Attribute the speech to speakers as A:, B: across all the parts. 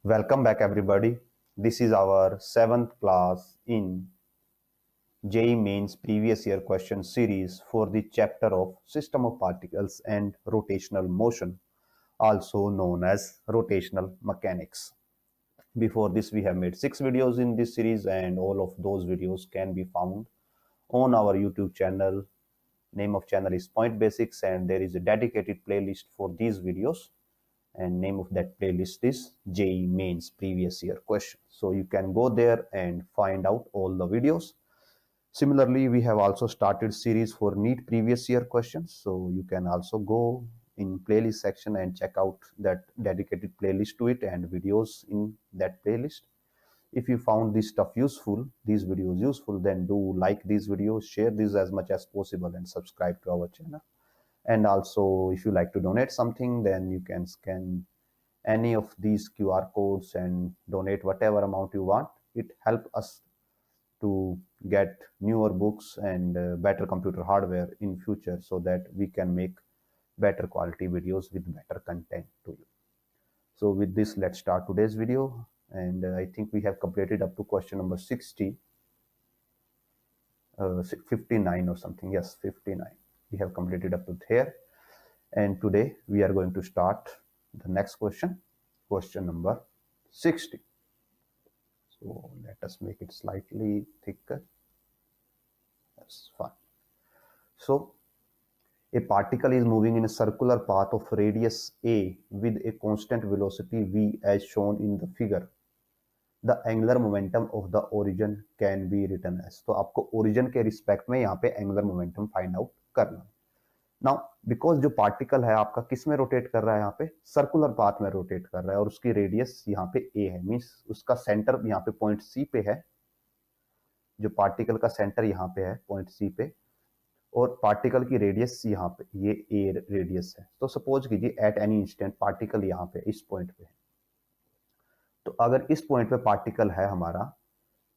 A: Welcome back, everybody. This is our 7th class in JEE Mains previous year question series for the chapter of System of Particles and Rotational Motion, also known as Rotational Mechanics. Before this, we have made 6 videos in this series, and all of those videos can be found on our YouTube channel. Name of channel is Point Basics, and there is a dedicated playlist for these videos, and name of that playlist is JEE Mains previous year question. So you can go there and find out all the videos. Similarly, we have also started series for NEET previous year questions, so you can also go in playlist section and check out that dedicated playlist to it and videos in that playlist. If you found this stuff useful, these videos useful, then do like these videos, share these as much as possible, and subscribe to our channel. And also, if you like to donate something, then you can scan any of these QR codes and donate whatever amount you want. It helps us to get newer books and better computer hardware in future, so that we can make better quality videos with better content to you. So with this, let's start today's video. And I think we have completed up to question number 60, 59 or something. Yes, 59. We have completed up to here. And today we are going to start the next question, question number 60. So let us make it slightly thicker. That's fine. So a particle is moving in a circular path of radius a with a constant velocity v as shown in the figure. The angular momentum of the origin can be written as. तो आपको origin के respect में यहाँ पे angular momentum find out करना. Now because जो particle है आपका किस में रोटेट कर रहा है, यहाँ पे सर्कुलर पाथ में रोटेट कर रहा है, और उसकी रेडियस यहाँ पे a है, मींस उसका सेंटर यहाँ पे पॉइंट C पे है. जो पार्टिकल का सेंटर यहाँ पे है पॉइंट C पे, और पार्टिकल की रेडियस यहाँ पे ये a रेडियस है. तो सपोज कीजिए एट एनी इंस्टेंट पार्टिकल यहाँ पे इस पॉइंट पे है. तो अगर इस पॉइंट पे पार्टिकल है हमारा,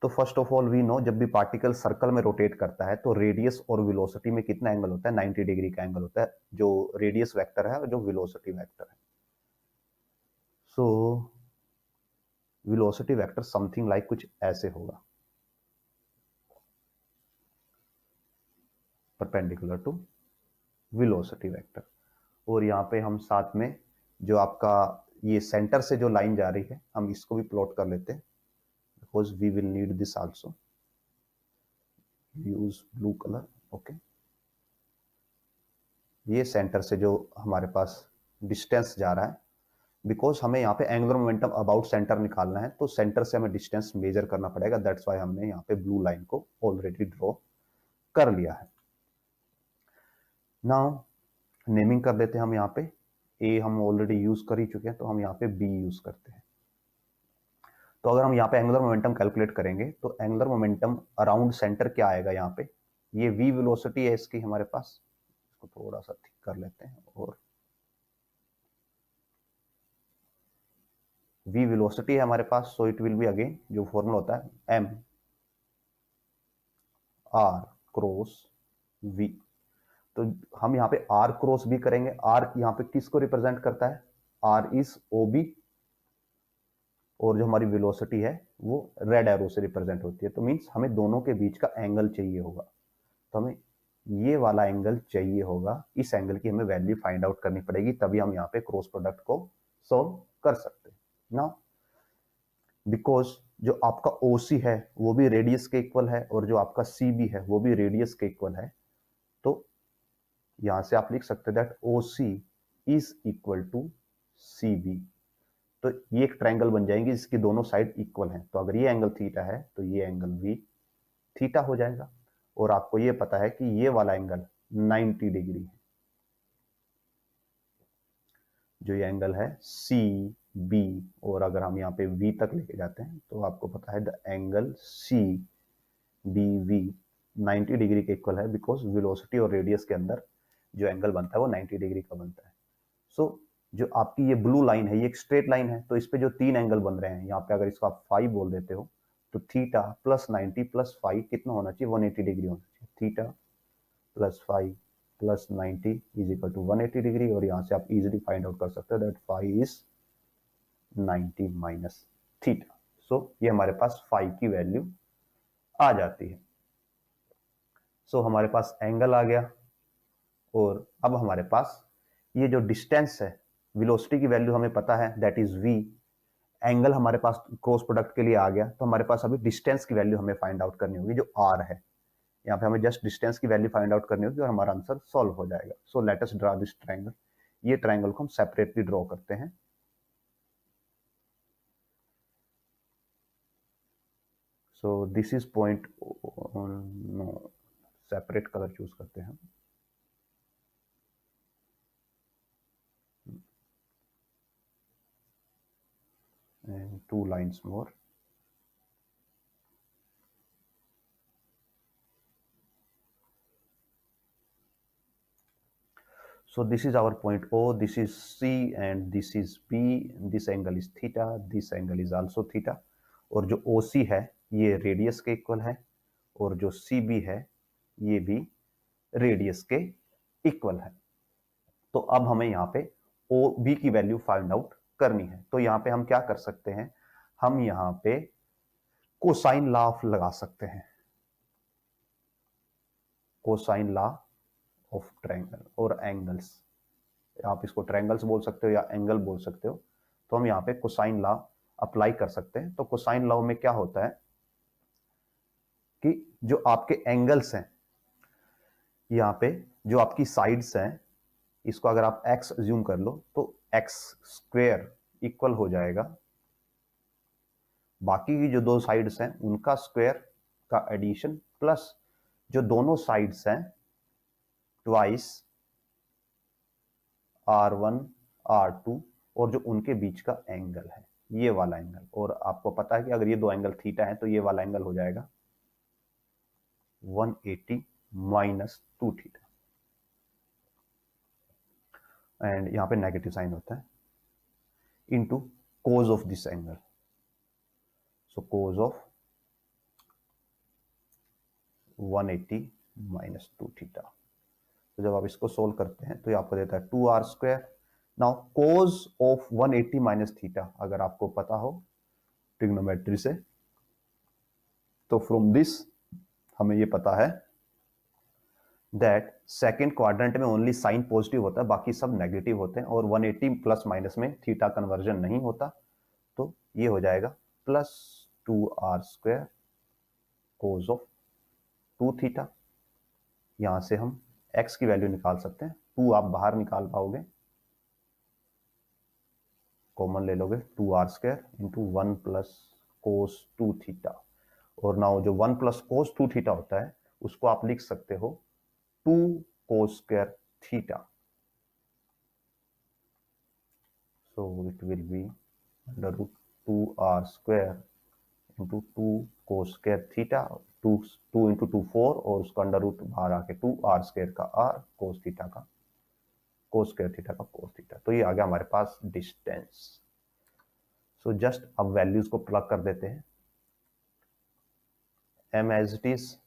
A: तो first of all we know, जब भी पार्टिकल सर्कल में रोटेट करता है तो रेडियस और वेलोसिटी में कितना एंगल होता है, 90 डिग्री का एंगल होता है, जो रेडियस वेक्टर है और जो वेलोसिटी वेक्टर है. So velocity vector something like कुछ ऐसे होगा, परपेंडिकुलर टू वेलोसिटी वेक्टर. और यहाँ पे हम साथ में जो आपका ये सेंटर से जो लाइन जा रही है, हम इसको भी प्लॉट कर लेते हैं, because we will need this also. Use blue colour. Okay, ये सेंटर से जो हमारे पास डिस्टेंस जा रहा है, बिकॉज हमें यहाँ पे एंगुलर मोमेंटम अबाउट सेंटर निकालना है, तो सेंटर से हमें डिस्टेंस मेजर करना पड़ेगा. दैट्स वाई हमने यहाँ पे ब्लू लाइन को ऑलरेडी ड्रॉ कर लिया है. नाउ नेमिंग कर देते हैं हम. यहाँ पे ए हम ऑलरेडी यूज कर ही चुके हैं, तो हम यहाँ पे बी यूज करते हैं. तो अगर हम यहाँ पे एंगुलर मोमेंटम कैलकुलेट करेंगे, तो एंगुलर मोमेंटम अराउंड सेंटर क्या आएगा, यहाँ पे ये v वेलोसिटी है इसकी हमारे पास. इसको थोड़ा सा थिक कर लेते हैं, और v वेलोसिटी है हमारे पास, so it will be again जो फॉर्मूला होता है m r क्रॉस v. तो हम यहाँ पे r क्रॉस v करेंगे. r यहाँ पे किसको रिप्रेजेंट करता है, r इज ob, और जो हमारी वेलोसिटी है वो रेड एरो से रिप्रेजेंट होती है. तो मींस हमें दोनों के बीच का एंगल चाहिए होगा, तो हमें ये वाला एंगल चाहिए होगा. इस एंगल की हमें वैल्यू फाइंड आउट करनी पड़ेगी, तभी हम यहाँ पे क्रॉस प्रोडक्ट को सॉल्व कर सकते हैं. नाउ बिकॉज जो आपका OC है वो भी रेडियस के इक्वल है, और जो आपका CB है वो भी रेडियस के इक्वल है, तो यहां से आप लिख सकते हैं that OC is equal to CB. तो ये एक ट्रायंगल बन जाएंगे जिसकी दोनों साइड इक्वल हैं. तो अगर ये एंगल थीटा है तो ये एंगल भी थीटा हो जाएगा. और आपको ये पता है कि ये वाला एंगल 90 डिग्री है. जो ये एंगल है CB, और अगर हम यहाँ पे V तक लेके जाते हैं, तो आपको पता है द एंगल CBV 90 डिग्री के इक्वल है, बिकॉज वेलोसिटी और रेडियस के अंदर जो एंगल बनता है वो 90 डिग्री का बनता है. सो जो आपकी ये ब्लू लाइन है ये एक स्ट्रेट लाइन है, तो इस पे जो 3 एंगल बन रहे हैं, यहाँ पे अगर इसको आप फाइव बोल देते हो, तो थीटा प्लस 90 प्लस फाइव कितना होना चाहिए, 180 डिग्री होना चाहिए. Theta plus five plus 90 is equal to 180 degree. और यहाँ से आप इजिली फाइंड आउट कर सकते हो that five is 90 minus theta. So ये हमारे पास फाई की वैल्यू आ जाती है। सो हमारे पास एंगल आ गया, और अब हमारे पास ये जो डिस्टेंस है, वेलोसिटी की वैल्यू हमें पता है, दैट इज v। एंगल हमारे पास क्रॉस प्रोडक्ट के लिए आ गया, तो हमारे पास अभी डिस्टेंस की वैल्यू हमें फाइंड आउट करनी होगी, जो r है। यहाँ पे हमें जस्ट डिस्टेंस की वैल्यू फाइंड आउट करनी होगी और हमारा आंसर सॉल्व हो जाएगा। So let us draw this triangle. ये ट्रायंगल को हम सेपरेटली ड्रॉ करते हैं। So this is point, no, separate colour choose करते हैं। And 2 lines more. So this is our point O, this is C and this is B. This angle is theta, this angle is also theta. और जो OC है ये radius के equal है, और जो CB है ये भी रेडियस के इक्वल है। तो अब हमें यहाँ पे OB की वैल्यू फाइंड आउट करनी है। तो यहाँ पे हम क्या कर सकते हैं, हम यहाँ पे कोसाइन लॉ लगा सकते हैं, कोसाइन लॉ ऑफ ट्रायंगल और एंगल्स। आप इसको ट्रायंगल्स बोल सकते हो या एंगल बोल सकते हो। तो हम यहाँ पे कोसाइन लॉ अप्लाई कर सकते हैं। तो कोसाइन लॉ में क्या होता है कि जो आपके एंगल्स हैं, यहाँ पे जो आपकी साइड्स हैं, इसको अगर आप x अज्यूम कर लो तो x स्क्वायर इक्वल हो जाएगा बाकी की जो दो साइड्स हैं उनका स्क्वायर का एडिशन प्लस जो दोनों साइड्स हैं ट्वाइस R1 R2 और जो उनके बीच का एंगल है ये वाला एंगल। और आपको पता है कि अगर ये दो एंगल थीटा है तो ये वाला एंगल हो जाएगा 180 माइनस 2 थीटा, एंड यहां पे नेगेटिव साइन होता है, into cos of this angle. So cos of 180 minus 2 theta. तो जब आप इसको सोल्व करते हैं तो ये आपको देता है 2r square. Now cos of 180 minus theta अगर आपको पता हो ट्रिग्नोमेट्री से, तो फ्रॉम दिस हमें ये पता है दैट सेकेंड क्वाड्रेंट में ओनली साइन पॉजिटिव होता है, बाकी सब नेगेटिव होते हैं, और 180 प्लस माइनस में थीटा कन्वर्जन नहीं होता। तो ये हो जाएगा plus 2r square cos of 2 theta. यहां से हम x की वैल्यू निकाल सकते हैं, 2 आप बाहर निकाल पाओगे, कॉमन ले लोगे, 2r स्क्वायर इंटू 1 प्लस कोस 2 थीटा। और नाउ जो 1 प्लस कोस 2 थीटा होता है उसको आप लिख सकते हो 2 cos square theta. So it will be under root 2r square into 2 cos square theta, 2 into 2 4 और उसका अंडर रूट बाहर आके 2r स्क्वायर का r cos थीटा का cos स्क्वायर थीटा का cos थीटा। तो ये आ गया हमारे पास डिस्टेंस। सो जस्ट अब वैल्यूज को प्लग कर देते हैं। m as it is,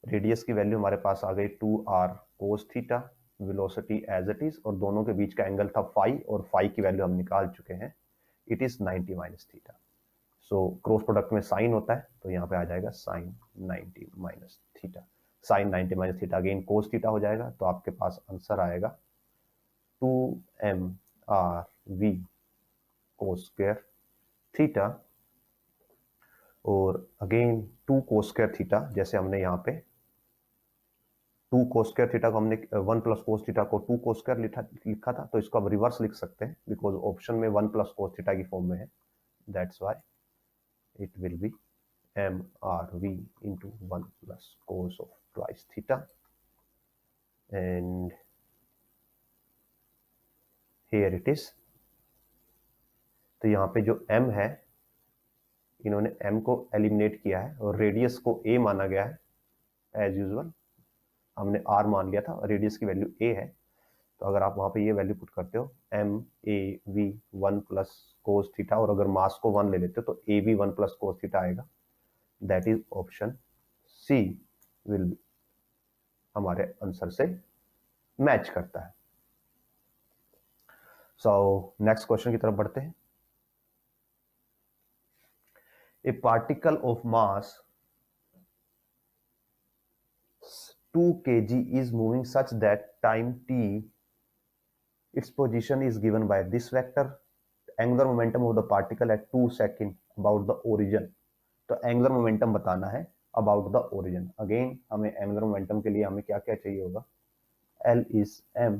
A: radius की वैल्यू हमारे पास आ गई 2r cos theta, velocity as it is, और दोनों के बीच का एंगल था फाई, और फाई की वैल्यू हम निकाल चुके हैं, it is 90 minus theta. So cross product में साइन होता है तो यहाँ पे आ जाएगा sine 90 minus theta. Sine 90 minus theta again cos theta हो जाएगा, तो आपके पास आंसर आएगा 2mrv कोस स्क्वायर थीटा, और अगेन 2 कोस स्क्वायर थीटा, जैसे हमने यहाँ पे 2 कोस स्क्वायर थीटा को हमने 1 प्लस कोस थीटा को 2 कोस स्क्वायर लिखा था, तो इसको अब रिवर्स लिख सकते हैं बिकॉज ऑप्शन में 1 प्लस कोस थीटा की फॉर्म में है, that's why it will B mrv into 1 plus cos of twice theta, and here it is। तो यहाँ पे जो m है इन्होंने m को एलिमिनेट किया है और रेडियस को a माना गया है, एज यूजुअल हमने r मान लिया था और रेडियस की वैल्यू a है। तो अगर आप वहां पे ये वैल्यू पुट करते हो MAV 1 प्लस कोस थीटा, और अगर मास को 1 ले लेते हो तो AB 1 प्लस कोस थीटा आएगा, that is option C will be हमारे आंसर से मैच करता है। सो नेक्स्ट क्वेश्चन की तरफ बढ़ते हैं। A particle of mass 2 kg is moving such that time t its position is given by this vector. Angular momentum of the particle at 2 seconds about the origin. तो angular momentum बताना है about the origin. Again हमें angular momentum के लिए हमें क्या क्या चाहिए होगा, L is m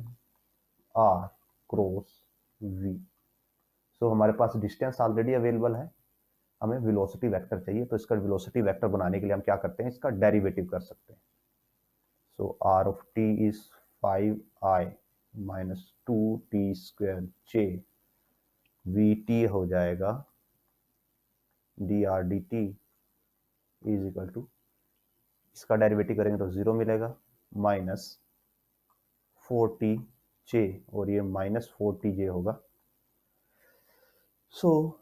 A: r cross v. सो हमारे पास डिस्टेंस ऑलरेडी अवेलेबल है, हमें वेलोसिटी वेक्टर चाहिए. तो इसका वेलोसिटी वेक्टर बनाने के लिए हम क्या करते हैं, इसका डेरिवेटिव कर सकते हैं. So r of t is 5i minus 2t square j, vt हो जाएगा dr dt is equal to, इसका डेरिवेटिव करेंगे तो 0 मिलेगा, माइनस 4tj और ये माइनस 4tj होगा. सो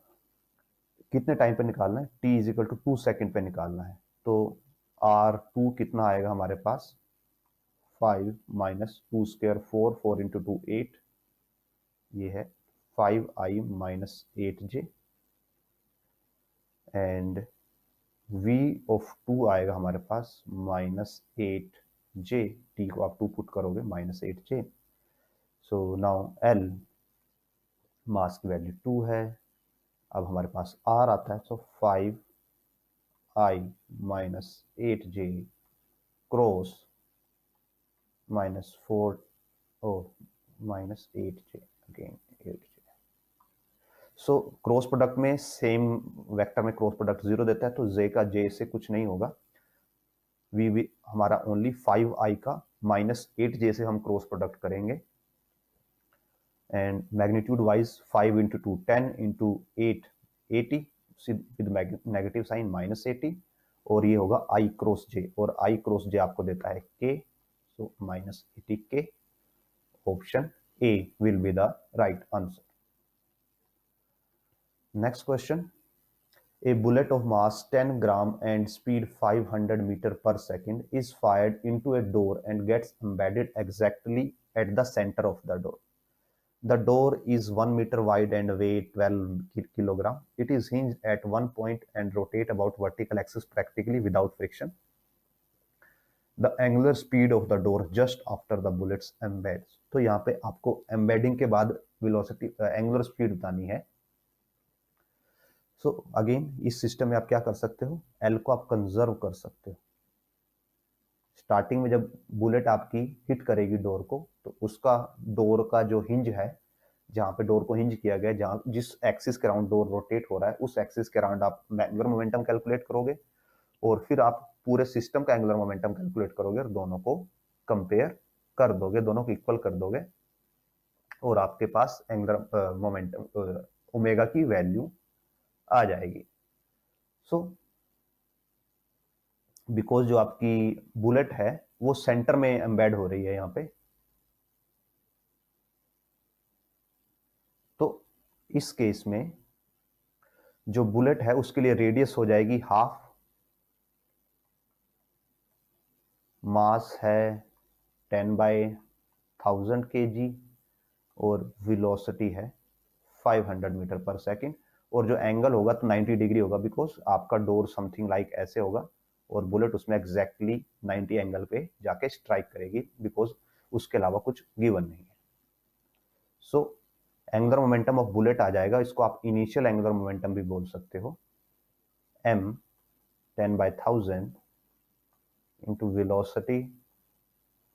A: कितने टाइम पे निकालना है, t is equal to 2 second पे निकालना है. तो r2 कितना आएगा हमारे पास, 5 माइनस 2 स्क्वायर 4, 4 इंटू 2 8, ये है 5i minus 8j. And v of 2 आएगा हमारे पास माइनस 8j, t को आप 2 पुट करोगे minus 8j. So now l मास की वैल्यू 2 है. अब हमारे पास r आता है, सो 5i minus 8j cross minus 4 और माइनस 8j, अगेन 8j. सो क्रॉस प्रोडक्ट में सेम वेक्टर में क्रॉस प्रोडक्ट 0 देता है, तो j का j से कुछ नहीं होगा. v हमारा ओनली 5i का माइनस 8j से हम क्रॉस प्रोडक्ट करेंगे. And magnitude wise 5 into 2 10 into 8 80 with negative sign minus 80, और ये होगा i क्रॉस j, और i क्रॉस j आपको देता है k, so minus 80k. Option A will be the right answer. Next question. A bullet of mass 10 gram and speed 500 meter per second is fired into a door and gets embedded exactly at the center of the door. The door is 1 meter wide and weighs 12 kilogram. It is hinged at one point and rotate about vertical axis practically without friction. The angular speed of the door just after the bullets embeds. तो यहाँ पे आपको embedding के बाद velocity angular speed बतानी है. So again इस system में आप क्या कर सकते हो, एल को आप कंजर्व कर सकते हो. स्टार्टिंग में जब बुलेट आपकी हिट करेगी डोर को, तो उसका डोर का जो हिंज है, जहां पे डोर को हिंज किया गया, जहां जिस एक्सिस के अराउंड डोर रोटेट हो रहा है, उस एक्सिस के अराउंड आप एंगुलर मोमेंटम कैलकुलेट करोगे, और फिर आप पूरे सिस्टम का एंगुलर मोमेंटम कैलकुलेट करोगे और दोनों को कंपेयर कर दोगे, दोनों को इक्वल कर दोगे, और आपके पास एंगुलर मोमेंटम ओमेगा की वैल्यू आ जाएगी. सो बिकॉज जो आपकी बुलेट है वो सेंटर में एम्बेड हो रही है यहां पे, तो इस केस में जो बुलेट है उसके लिए रेडियस हो जाएगी हाफ, मास है 10/1000 kg, और वेलोसिटी है 500 मीटर पर सेकेंड, और जो एंगल होगा तो 90 डिग्री होगा, बिकॉज आपका डोर समथिंग लाइक ऐसे होगा और बुलेट उसमें एग्जैक्टली 90 एंगल पे जाके स्ट्राइक करेगी, बिकॉज उसके अलावा कुछ गिवन नहीं है. So angular momentum of bullet आ जाएगा, इसको आप इनिशियल एंगुलर मोमेंटम भी बोल सकते हो, m 10/1000 into velocity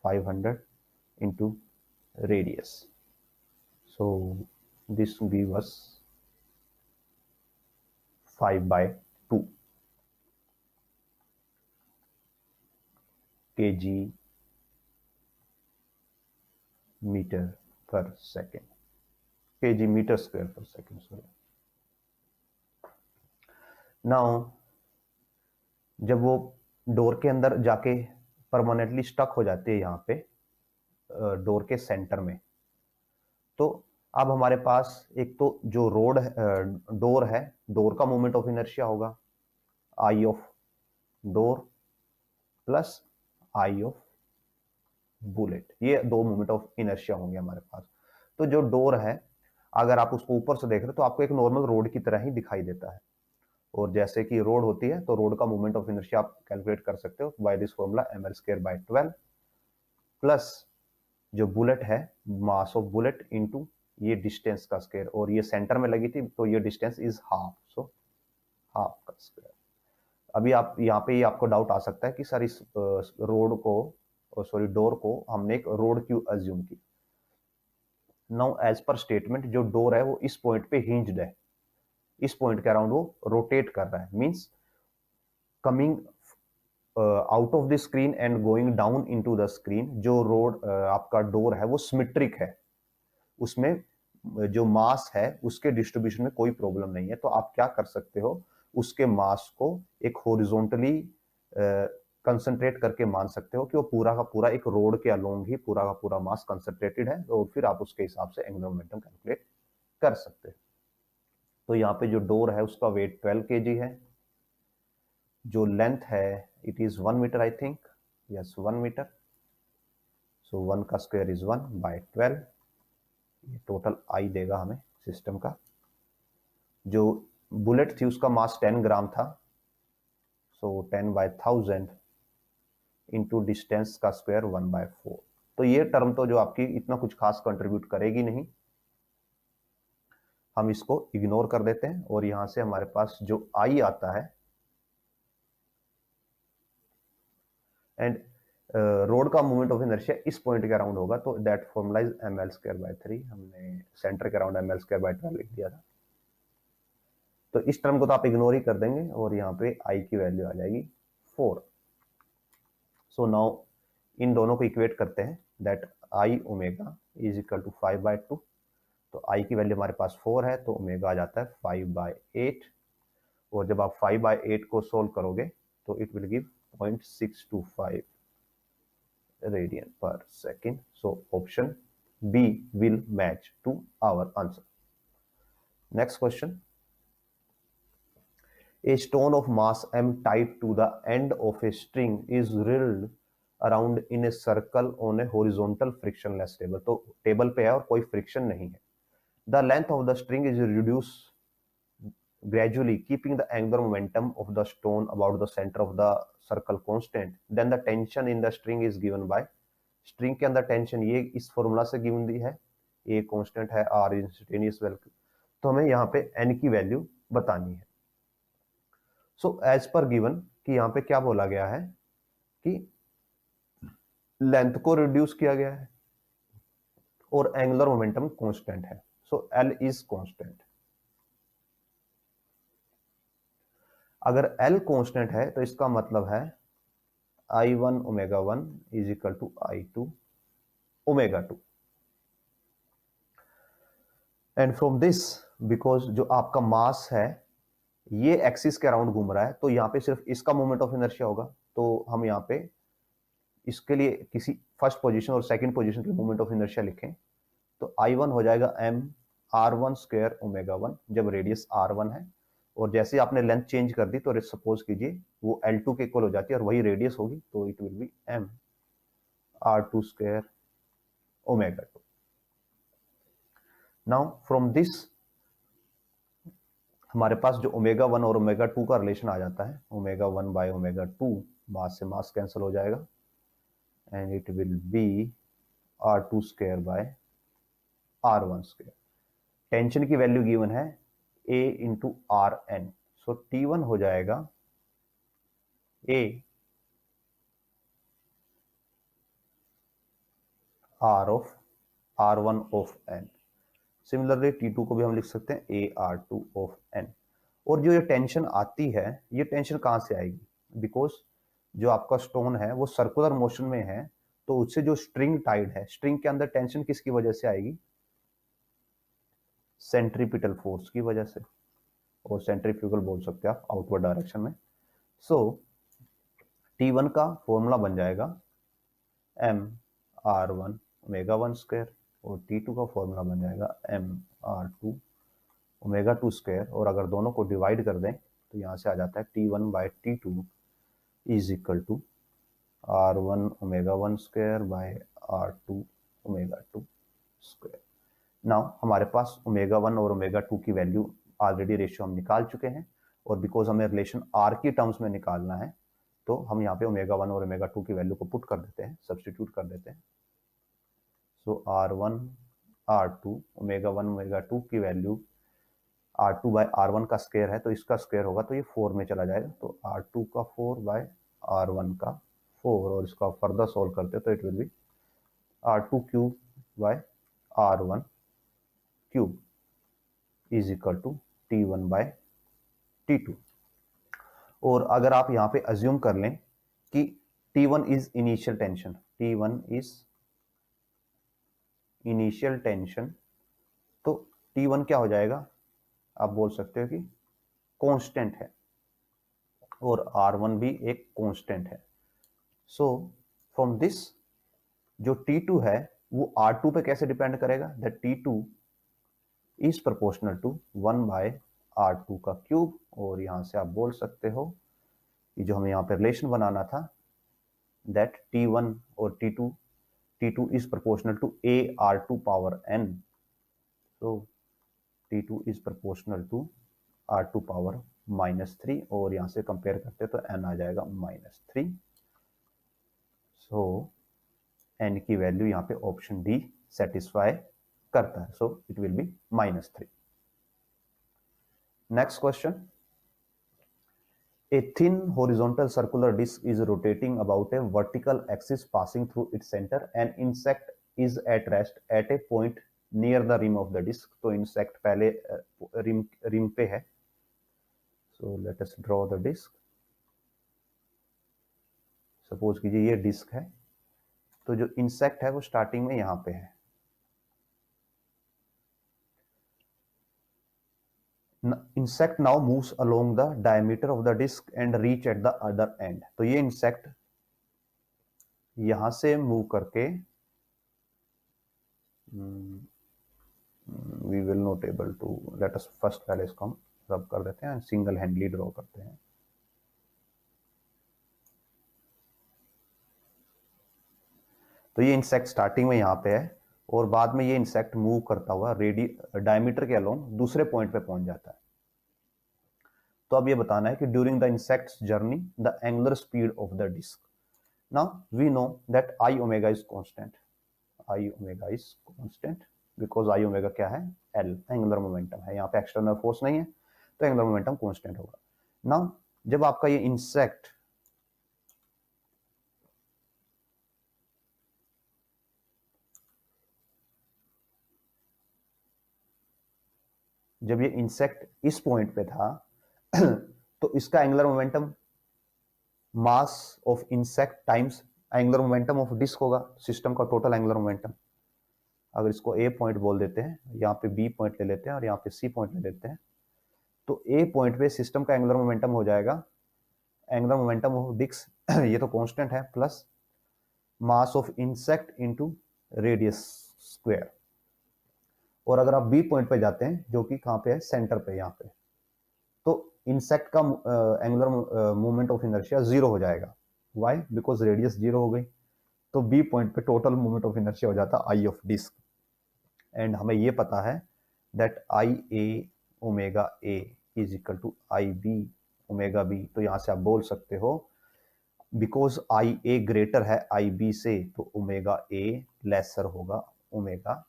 A: 500 into radius. So this give us 5/2 kg metre per second, kg metre square per second, sorry. Now जब वो डोर के अंदर जाके परमानेंटली स्टक हो जाती है यहाँ पे डोर के सेंटर में, तो अब हमारे पास एक तो जो रोड डोर है, डोर का मोमेंट ऑफ इनर्शिया होगा I of door plus I of bullet, ये दो मोमेंट ऑफ इनर्शिया होंगे हमारे पास. तो जो डोर है, अगर आप उसको ऊपर से देख रहे हो तो आपको एक नॉर्मल रोड की तरह ही दिखाई देता है, और जैसे कि रोड होती है तो रोड का मोमेंट ऑफ इनर्शिया आप कैलकुलेट कर सकते हो by this formula ml²/12 plus जो बुलेट है मास ऑफ बुलेट इनटू ये डिस्टेंस का स्क्वायर, और ये सेंटर में लगी थी तो ये distance is half, so half का स्क्वायर। अभी आप यहाँ पे आपको डाउट आ सकता है कि सर इस रोड को सॉरी डोर को हमने एक रोड क्यों अज्यूम की। नाउ एज पर स्टेटमेंट जो डोर है वो इस पॉइंट पे हिंज्ड है, इस पॉइंट के अराउंड वो रोटेट कर रहा है, means coming out of the screen and going down into the screen. जो रोड आपका डोर है वो सिमेट्रिक है, उसमें जो मास है उसके डिस्ट्रीब्यूशन में कोई प्रॉब्लम नहीं है। तो आप क्या कर सकते हो, उसके मास को एक हॉरिजॉन्टली कंसंट्रेट करके मान सकते हो कि वो पूरा का पूरा एक रोड के अलोंग ही पूरा का पूरा मास कंसंट्रेटेड है, और फिर आप उसके हिसाब से एंगुलर मोमेंटम कैलकुलेट कर सकते हो। तो यहाँ पे जो डोर है उसका वेट 12 kg है, जो लेंथ है it is 1 metre, I think yes 1 metre. So 1 का स्क्वायर इज 1/12, ये टोटल आई देगा हमें सिस्टम का। जो बुलेट थी उसका मास 10 ग्राम था, सो 10/1000 इंटू डिस्टेंस का स्क्वायर 1/4। तो ये टर्म तो जो आपकी इतना कुछ खास कंट्रीब्यूट करेगी नहीं, हम इसको इग्नोर कर देते हैं, और यहां से हमारे पास जो आई आता है एंड रोड का मूवमेंट ऑफ इनर्शिया इस पॉइंट के अराउंड होगा, तो दैट फॉर्मूला इज ml²/3। हमने सेंटर के अराउंड ml²/12 लिख दिया था, तो इस टर्म को तो आप इग्नोर ही कर देंगे, और यहाँ पे आई की वैल्यू आ जाएगी 4। सो नाउ इन दोनों को इक्वेट करते हैं, that I omega is equal to 5/2। तो आई की वैल्यू हमारे पास 4 है, तो ओमेगा आ जाता है 5/8, और जब आप 5/8 को सोल्व करोगे तो it will give 0.625 radian per second. So option B will match to our answer. Next question, a stone of mass m tied to the end of a string is reeled around in a circle on a horizontal frictionless table। तो table पे है और कोई friction नहीं है। The length of the string is reduced gradually keeping the angular momentum of the stone about the center of the circle constant, then the tension in the string is given by। String के अंदर tension ये इस formula से given the है, a constant है, are instantaneous velocity, तो हमें यहाँ पे एन की वैल्यू बतानी है। सो एज पर गिवन कि यहाँ पे क्या बोला गया है कि लेंथ को रिड्यूस किया गया है और एंगुलर मोमेंटम कांस्टेंट है, सो एल इज कांस्टेंट। अगर एल कांस्टेंट है तो इसका मतलब है I1 omega 1 is equal to I2 omega 2, and from this because जो आपका मास है ये एक्सिस के अराउंड घूम रहा है, तो यहाँ पे सिर्फ इसका मोमेंट ऑफ इनर्शिया होगा, तो हम यहाँ पे इसके लिए किसी फर्स्ट पोजीशन और सेकंड पोजीशन के मोमेंट ऑफ इनर्शिया लिखें, तो I1 हो जाएगा m r1² ओमेगा 1 जब रेडियस r1 है, और जैसे ही आपने लेंथ चेंज कर दी तो सपोज कीजिए वो L2 के इक्वल हो जाती है और वही रेडियस होगी, तो it will be m r2² omega 2। Now from this हमारे पास जो ओमेगा 1 और ओमेगा 2 का रिलेशन आ जाता है, ओमेगा 1/ओमेगा 2 मास से मास कैंसिल हो जाएगा, and it will be r2² r1²। Tension की वैल्यू गिवन है a into R N, so T1 हो जाएगा a r1 of n। Similarly T2 को भी हम लिख सकते हैं a r2 ऑफ n। और जो ये टेंशन आती है ये टेंशन कहां से आएगी, बिकॉज जो आपका स्टोन है वो सर्कुलर मोशन में है, तो उससे जो स्ट्रिंग टाइड है, स्ट्रिंग के अंदर टेंशन किसकी वजह से आएगी, सेंट्रीपिटल फोर्स की वजह से, और सेंट्रीफ्यूगल बोल सकते हैं आप आउटवर्ड डायरेक्शन में। सो T1 का फॉर्मूला बन जाएगा m r1 ओमेगा 1² और T2 का फॉर्मूला बन जाएगा m r2 ओमेगा 2², और अगर दोनों को डिवाइड कर दें तो यहाँ से आ जाता है T1/T2 is equal to r1 omega 1² by r2 omega 2²। Now हमारे पास ओमेगा 1 और ओमेगा 2 की वैल्यू ऑलरेडी रेशियो हम निकाल चुके हैं, और बिकॉज हमें रिलेशन आर की टर्म्स में निकालना है तो हम यहाँ पे ओमेगा 1 और ओमेगा 2 की वैल्यू को पुट कर देते हैं, सब्सटीट्यूट कर देते हैं। सो R1 R2 ओमेगा 1 ओमेगा 2 की वैल्यू R2 बाय R1 का स्क्वायर है तो इसका स्क्वायर होगा तो ये 4 में चला जाएगा, तो R2 का 4 बाय R1 का 4 और इसका फर्दर सोल्व करते तो it will be R2 cube by R1 cube is equal to T1 by T2। और अगर आप यहाँ पे अज्यूम कर लें कि T1 is initial tension, T1 is initial tension, तो T1 क्या हो जाएगा, आप बोल सकते हो कि कांस्टेंट है और R1 भी एक कांस्टेंट है। सो फ्रॉम दिस जो T2 है वो R2 पे कैसे डिपेंड करेगा, that T2 is proportional to 1 by R2 का क्यूब। और यहां से आप बोल सकते हो कि जो हमें यहाँ पे रिलेशन बनाना था दैट T1 और T2 is proportional to AR2 power n, तो T2 is proportional to R2 power -3 और यहां से कंपेयर करते तो n आ जाएगा -3। सो n की वैल्यू यहाँ पे ऑप्शन डी सेटिस्फाई करता है, so it will B -3। Next question, a thin horizontal circular disc is rotating about a vertical axis passing through its center. An insect is at rest at a point near the rim of the disc. तो insect पहले rim पे है, so let us draw the disc. Suppose कीजिए ये disc है, तो जो insect है वो स्टार्टिंग में यहां पे है। Insect now moves along the diameter of the disc and reach at the other end. तो ये इंसेक्ट यहां से मूव करके we will not able to, let us first पहले इसको हम रब कर देते हैं, सिंगल हैंडली ड्रॉ करते हैं। तो ये इंसेक्ट स्टार्टिंग में यहाँ पे है और बाद में ये इंसेक्ट मूव करता हुआ डायमीटर के अलोंग दूसरे पॉइंट पे पहुंच जाता है। तो अब ये बताना है कि during the insect's journey the angular speed of the disc. Now we know that I omega is constant, I omega is constant because I omega क्या है, एल एंगुलर मोमेंटम है, यहाँ पे एक्सटर्नल फोर्स नहीं है तो एंगुलर मोमेंटम कांस्टेंट होगा। Now जब आपका ये इंसेक्ट जब ये इंसेक्ट इस पॉइंट पे था तो इसका angular momentum mass of insect times angular momentum of disc होगा, सिस्टम का टोटल एंगुलर मोमेंटम। अगर इसको ए पॉइंट बोल देते हैं, यहाँ पे बी पॉइंट ले लेते हैं और यहाँ पे सी पॉइंट ले लेते हैं, तो ए पॉइंट पे सिस्टम का एंगुलर मोमेंटम हो जाएगा एंगुलर मोमेंटम ऑफ डिस्क ये तो कांस्टेंट है, plus mass of insect into radius square. और अगर आप बी पॉइंट पे जाते हैं जो कि कहाँ पे है, सेंटर पे यहाँ पे, तो इंसेक्ट का angular movement of inertia zero हो जाएगा। व्हाई, बिकॉज रेडियस जीरो हो गई, तो बी पॉइंट पे टोटल मूवमेंट ऑफ इनर्शिया हो जाता आई ऑफ डिस्क। एंड हमें ये पता है that I A omega A is equal to I B omega B. तो यहां से आप बोल सकते हो बिकॉज आई ए ग्रेटर है आई बी से, तो ओमेगा ए लेसर होगा ओमेगा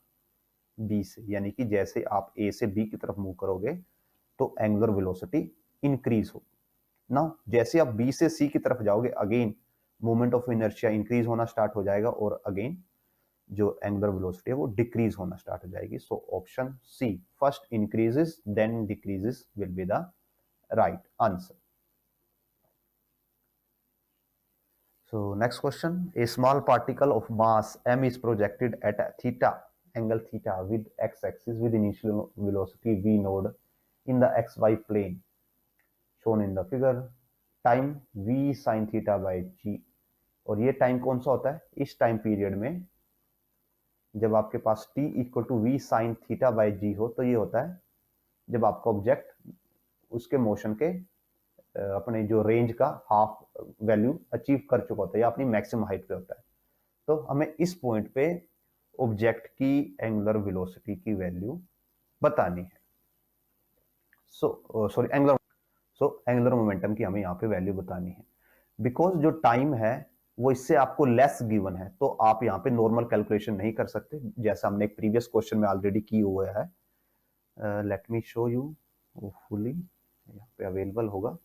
A: बी से, यानी कि जैसे आप ए से बी की तरफ मूव करोगे तो एंगुलर वेलोसिटी इंक्रीज होगी। ना जैसे आप बी से सी की तरफ जाओगे again movement of inertia increase होना स्टार्ट हो जाएगा और अगेन जो एंगुलर वेलोसिटी है वो डिक्रीज होना स्टार्ट हो जाएगी। So option C first increases then decreases will be the right answer. So next question, a small particle of mass m is projected at a theta angle theta with x-axis with initial velocity v node in the xy plane shown in the figure, time v sin theta by g। और ये time कौन सा होता है, इस time period में जब आपके पास t equal to v sine theta by g हो, तो ये होता है जब आपका ऑब्जेक्ट उसके मोशन के अपने जो रेंज का हाफ वैल्यू अचीव कर चुका होता है या अपनी मैक्सिमम हाइट पे होता है। तो हमें इस पॉइंट पे ऑब्जेक्ट की एंगुलर वेलोसिटी की वैल्यू बतानी है। So sorry angular so angular momentum की हमें यहाँ पे वैल्यू बतानी है। बिकॉज जो टाइम है वो इससे आपको लेस गिवन है, तो आप यहाँ पे नॉर्मल कैलकुलेशन नहीं कर सकते, जैसा हमने एक प्रीवियस क्वेश्चन में ऑलरेडी की हुआ है। Let me show you fully, यहाँ पे अवेलेबल होगा।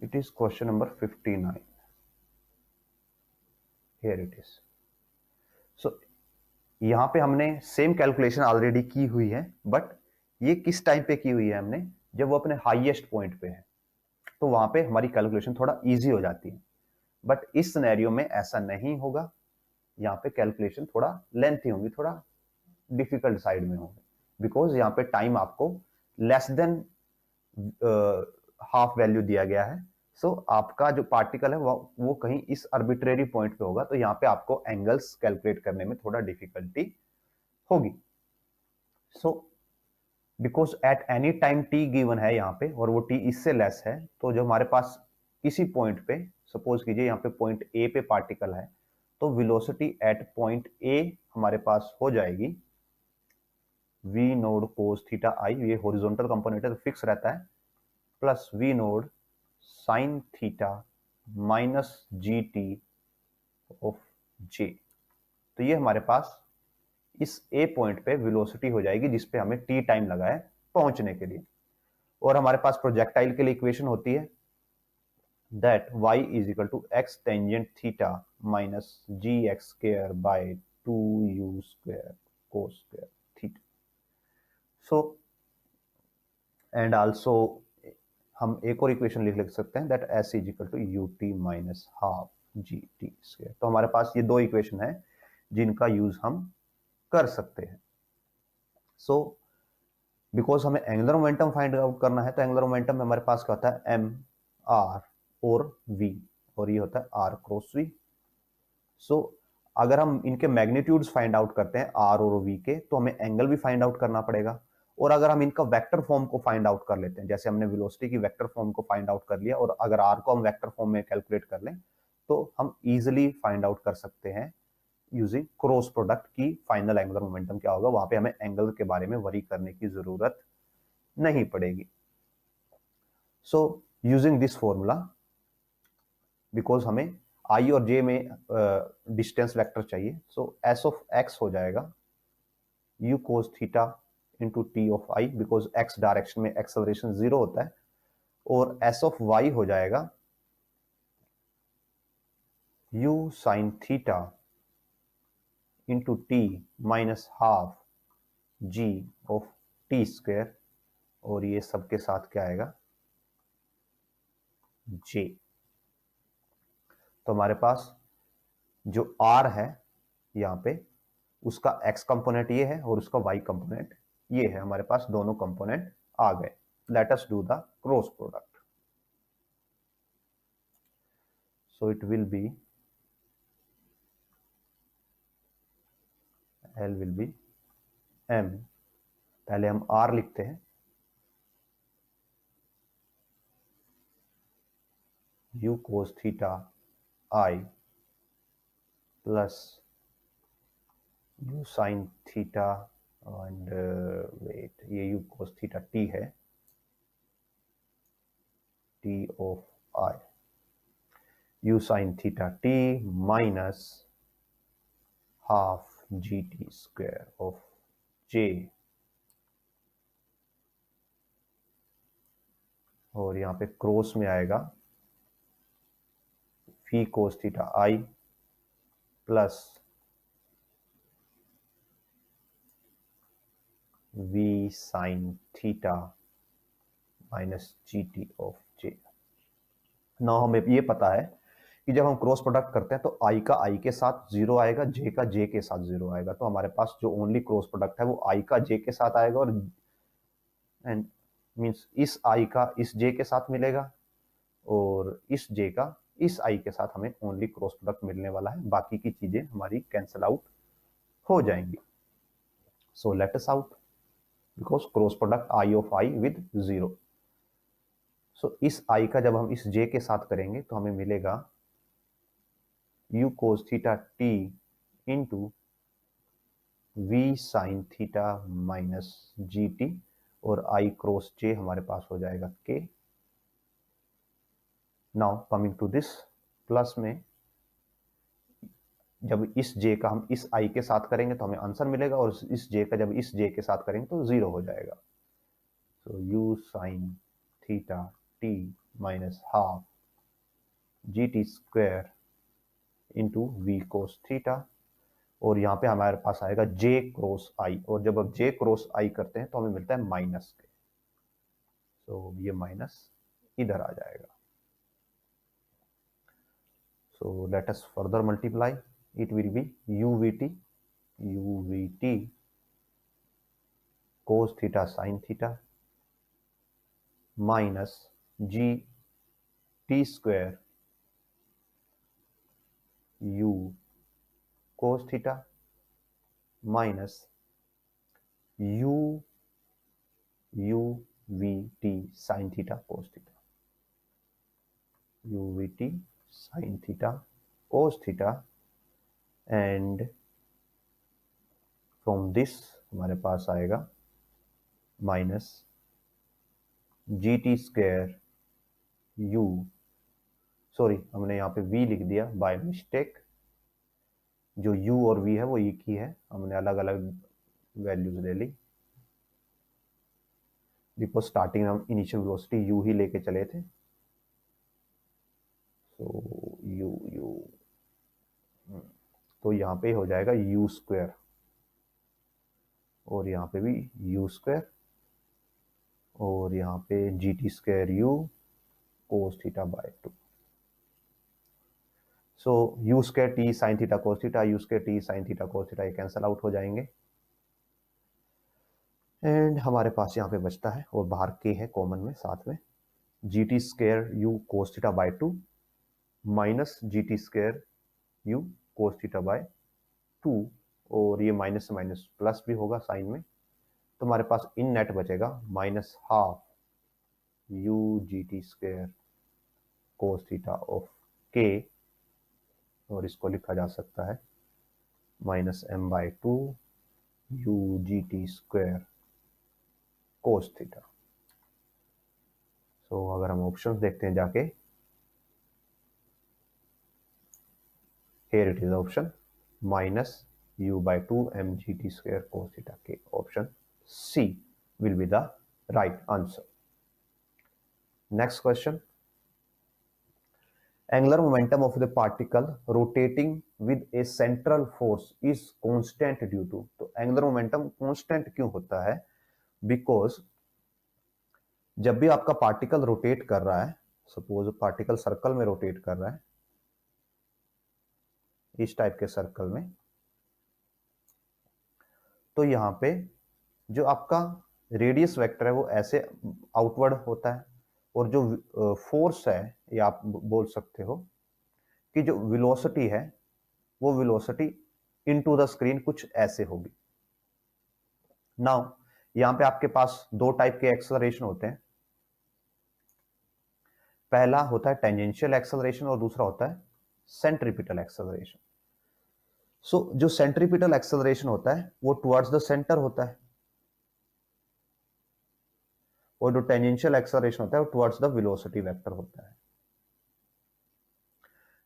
A: It is question number 59. Here it is. So यहाँ पे हमने सेम कैलकुलेशन ऑलरेडी की हुई है, बट ये किस टाइम पे की हुई है हमने, जब वो अपने हाईएस्ट पॉइंट पे है, तो वहां पे हमारी कैलकुलेशन थोड़ा इजी हो जाती है। बट इस सिनेरियो में ऐसा नहीं होगा, यहाँ पे कैलकुलेशन थोड़ा लेंथी होंगी, थोड़ा डिफिकल्ट साइड में होंगे, बिकॉज यहाँ पे टाइम आपको लेस देन हाफ वैल्यू दिया गया है। सो आपका जो पार्टिकल है वो कहीं इस आर्बिट्रेरी पॉइंट पे होगा, तो यहाँ पे आपको एंगल्स कैलकुलेट करने में थोड़ा डिफिकल्टी होगी। So because at any time T given है यहाँ पे और वो टी इससे लेस है, तो जो हमारे पास इसी पॉइंट पे, सपोज कीजिए यहाँ पे पॉइंट ए पे पार्टिकल है, तो वेलोसिटी एट पॉइंट ए हमारे पास हो जाएगी v naught cos theta i, ये हॉरिजॉन्टल कंपोनेंट है तो फिक्स रहता है, plus v naught sine theta minus ji t of j. तो ये हमारे पास इस ए पॉइंट पे वेलोसिटी हो जाएगी जिसपे हमें टी टाइम लगा है पहुंचने के लिए। और हमारे पास प्रोजेक्टाइल के लिए इक्वेशन होती है that y is equal to X tangent theta minus G X square by 2u square cos square theta. So and also हम एक और इक्वेशन लिख सकते हैं that S is equal to U T minus half G T square. तो हमारे पास ये दो इक्वेशन है जिनका यूज हम कर सकते हैं। सो बिकॉज हमें एंगुलर मोमेंटम फाइंड आउट करना है, तो एंगुलर मोमेंटम में हमारे पास क्या होता है एम आर और वी, और ये होता है आर क्रॉस वी। सो अगर हम इनके मैग्नीट्यूड्स फाइंड आउट करते हैं आर और वी के, तो हमें एंगल भी फाइंड आउट करना पड़ेगा। और अगर हम इनका वेक्टर फॉर्म को फाइंड आउट कर लेते हैं, जैसे हमने वेलोसिटी की वेक्टर फॉर्म को फाइंड आउट कर लिया, और अगर आर को हम वेक्टर फॉर्म में कैलकुलेट कर लें, तो हम इजिली फाइंड आउट कर सकते हैं यूजिंग क्रॉस प्रोडक्ट की फाइनल एंगुलर मोमेंटम क्या होगा। वहां पे हमें एंगल के बारे में वरी करने की जरूरत नहीं पड़ेगी। So using this formula, because हमें आई और जे में डिस्टेंस वेक्टर चाहिए, सो एस ऑफ एक्स हो जाएगा U cos theta into T of I, because X direction में एक्सेलरेशन 0 होता है, और एस ऑफ वाई हो जाएगा U sine theta into T minus half G of T square, और ये सबके साथ क्या आएगा जे। तो हमारे पास जो आर है यहाँ पे, उसका x कंपोनेंट ये है और उसका y कंपोनेंट ये है, हमारे पास दोनों कंपोनेंट आ गए। Let us do the cross product. So it will be L will be m, पहले हम r लिखते हैं, u cos theta i plus u sin theta and wait, ये u cos थीटा t है, t of i, u sin theta t minus half G T square of j, और यहाँ पे cross में आएगा phi cos theta i plus v sine theta minus ji t of जे। ना हमें ये पता है कि जब हम क्रॉस प्रोडक्ट करते हैं तो आई का आई के साथ 0 आएगा, जे का जे के साथ 0 आएगा, तो हमारे पास जो ओनली क्रॉस प्रोडक्ट है वो आई का जे के साथ आएगा, और एंड मींस इस आई का इस जे के साथ मिलेगा और इस जे का इस आई के साथ हमें ओनली क्रॉस प्रोडक्ट मिलने वाला है, बाकी की चीजें हमारी कैंसिल आउट हो जाएंगी. सो let us out because cross product I of I with 0. सो इस आई का जब हम इस जे के साथ करेंगे तो हमें मिलेगा u cos theta t into v sin theta minus जी टी, और i क्रॉस j हमारे पास हो जाएगा k. Now coming to this, plus में जब इस j का हम इस i के साथ करेंगे तो हमें आंसर मिलेगा, और इस j का जब इस j के साथ करेंगे तो 0 हो जाएगा. So u sin theta t minus half G T square into V cos theta, और यहाँ पे हमारे पास आएगा j क्रॉस i, और जब अब j क्रॉस i करते हैं तो हमें मिलता है माइनस के. तो ये माइनस इधर आ जाएगा. So let us further multiply. It will be UVT cos theta sin theta minus G T square U cos theta minus UVT sin theta cos theta. UVT sin theta cos theta, and from this हमारे पास आएगा minus G T square you, sorry हमने यहाँ पे v लिख दिया by mistake. जो u और v है वो एक ही है, हमने अलग अलग वैल्यूज ले ली बिकॉज स्टार्टिंग हम इनिशियल वेलोसिटी u ही लेके चले थे. सो u तो यहाँ पे हो जाएगा u स्क्वायर, और यहाँ पे भी u स्क्वायर, और यहाँ पे G T square u cos theta by 2. So you square T sine theta cos theta, you square T sine theta cos theta, ये कैंसल आउट हो जाएंगे. एंड हमारे पास यहाँ पे बचता है, और बाहर के है कॉमन में साथ में, G T square you cos theta by 2 minus G T square you cos theta by 2, और ये माइनस से माइनस प्लस भी होगा साइन में, तो हमारे पास इन नेट बचेगा minus half u g T square cos theta of k, और इसको लिखा जा सकता है minus m by 2 u g T square cos theta. So अगर हम ऑप्शंस देखते हैं जाके, here it is option minus u by 2 mgt square cos theta k. Option C will be the right answer. Next question. Angular momentum of the particle rotating with a central force is constant due to. तो angular momentum constant क्यों होता है? Because जब भी आपका particle rotate कर रहा है, सपोज पार्टिकल सर्कल में रोटेट कर रहा है, इस टाइप के सर्कल में, तो यहां पे जो आपका रेडियस वेक्टर है वो ऐसे आउटवर्ड होता है, और जो फोर्स है, या आप बोल सकते हो कि जो वेलोसिटी है वो वेलोसिटी इनटू द स्क्रीन कुछ ऐसे होगी. नाउ यहां पे आपके पास दो टाइप के एक्सेलरेशन होते हैं. पहला होता है टेंजेंशियल एक्सेलरेशन, और दूसरा होता है सेंट्रीपिटल एक्सेलरेशन. सो जो सेंट्रीपिटल एक्सेलरेशन होता है वो टुवर्ड्स द सेंटर होता है, और जो टेंजेंशियल एक्सेलरेशन होता है वो टुवर्ड्स द वेलोसिटी वेक्टर होता है.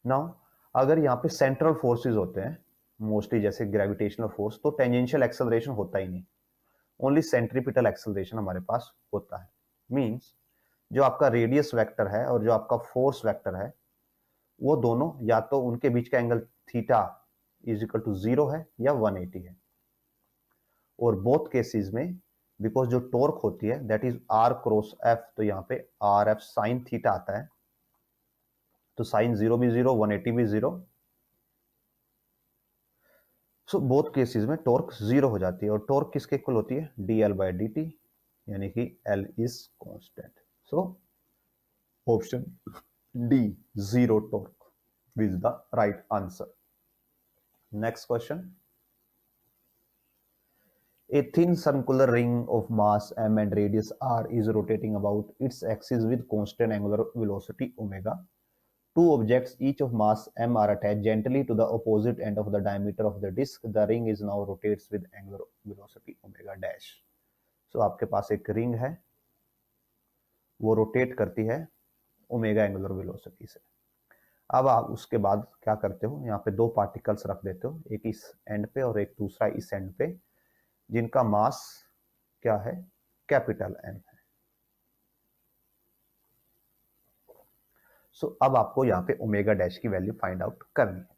A: नाउ अगर यहाँ पे सेंट्रल फोर्सेस होते हैं मोस्टली, जैसे ग्रेविटेशनल फोर्स, तो टेंजेंशियल एक्सेलरेशन होता ही नहीं, ओनली सेंट्रीपिटल एक्सेलरेशन हमारे पास होता है. मींस जो आपका रेडियस वेक्टर है और जो आपका फोर्स वेक्टर है वो दोनों या तो उनके बीच का angle theta is equal to 0 है या 180 है, और बोथ केसेस में बिकॉज जो टॉर्क होती है that is are cross F, तो यहाँ पे आर एफ साइन थीटा आता है, तो साइन 0 भी 0, 180 भी 0. सो बोथ केसेस में टॉर्क 0 हो जाती है, और टॉर्क किसके इक्वल होती है? D L by D T, यानी कि L is constant. So option D, zero torque is the right answer. Next question. A thin circular ring of mass m and radius r is rotating about its axis with constant angular velocity omega. Two objects, each of mass m, are attached gently to the opposite end of the diameter of the disk. The ring is now rotates with angular velocity omega dash. So आपके पास एक ring है, वो rotate करती है omega angular velocity से। अब आप उसके बाद क्या करते हो, यहाँ पे दो पार्टिकल्स रख देते हो, एक इस एंड पे और एक दूसरा इस एंड पे, जिनका मास क्या है, कैपिटल एम है। सो अब आपको यहाँ पे ओमेगा डैश की वैल्यू फाइंड आउट करनी है।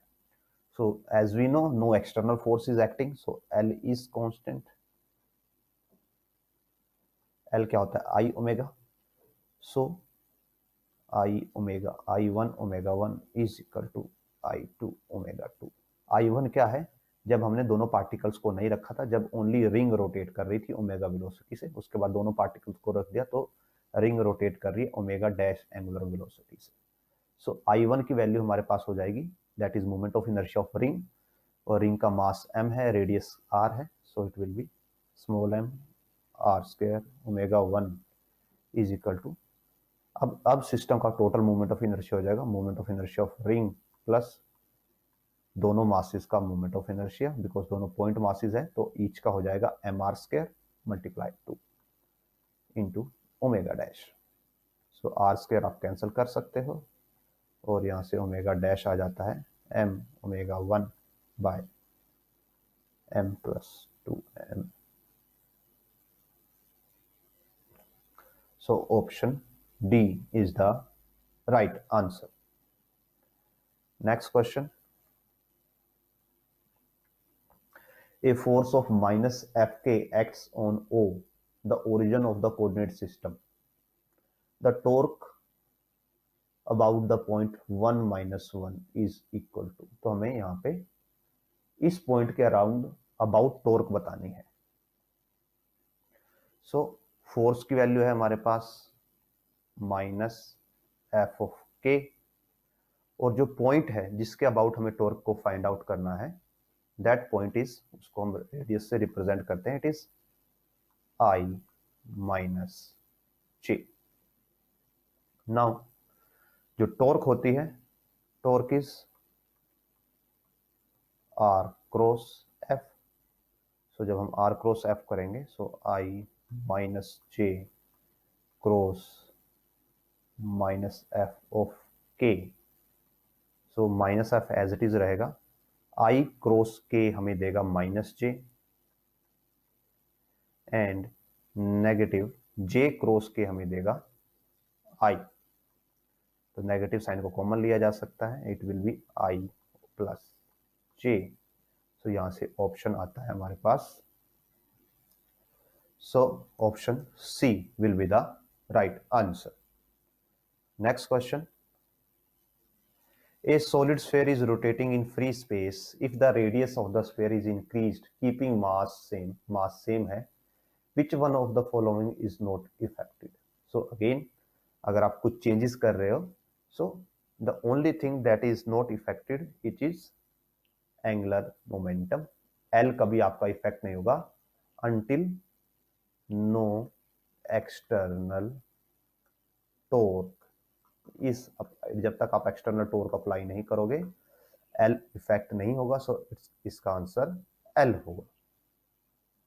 A: So as we know, no external force is acting, so L is constant. L क्या होता है, I omega. So I omega I1 omega 1 is equal to I2 omega 2। I1 क्या है, जब हमने दोनों पार्टिकल्स को नहीं रखा था, जब ओनली रिंग रोटेट कर रही थी ओमेगा वेलोसिटी से, उसके बाद दोनों पार्टिकल्स को रख दिया तो रिंग रोटेट कर रही है ओमेगा डैश एंगुलर वेलोसिटी से। सो I1 की वैल्यू हमारे पास हो जाएगी, that is moment of inertia of ring, और रिंग का मास m है, रेडियस r है, so it will be small m r square omega 1 is equal to, अब सिस्टम का टोटल मोमेंट ऑफ इनर्शिया हो जाएगा moment of inertia of ring plus दोनों masses का मोमेंट ऑफ इनर्शिया, बिकॉज दोनों point masses है, तो ईच का हो जाएगा mr square multiply 2 into omega dash. सो r स्क्वायर आप कैंसिल कर सकते हो और यहाँ से ओमेगा डैश आ जाता है m omega 1 by m plus 2m। So option D is the right answer. Next question. A force of minus Fk acts on O, the origin of the coordinate system. The torque about the point 1 minus 1 is equal to, तो हमें यहाँ पे इस point के around about torque बतानी है। So force की value है हमारे पास माइनस एफ ऑफ के, और जो पॉइंट है जिसके अबाउट हमें टॉर्क को फाइंड आउट करना है, दैट पॉइंट इज, उसको हम रेडियस से रिप्रेजेंट करते हैं, it is i minus j. Now जो टॉर्क होती है, torque is are cross F. So जब हम आर क्रॉस एफ करेंगे, so i minus j cross minus F of k, so minus F as it is रहेगा, i cross k हमें देगा minus j, and negative j cross k हमें देगा आई। तो negative sign को कॉमन लिया जा सकता है, it will be i plus j. So यहां से ऑप्शन आता है हमारे पास, so option C will be the right answer. Next question. A solid sphere is rotating in free space if the radius of the sphere is increased, keeping mass same है. Which one of the following is not affected? So again, अगर आप कुछ changes कर रहे हो, so the only thing that is not affected, it is angular momentum. L कभी आपका effect नहीं होगा until no external torque. जब तक आप एक्सटर्नल टॉर्क अप्लाई नहीं करोगे, एल इफेक्ट नहीं होगा, सो इसका आंसर एल होगा.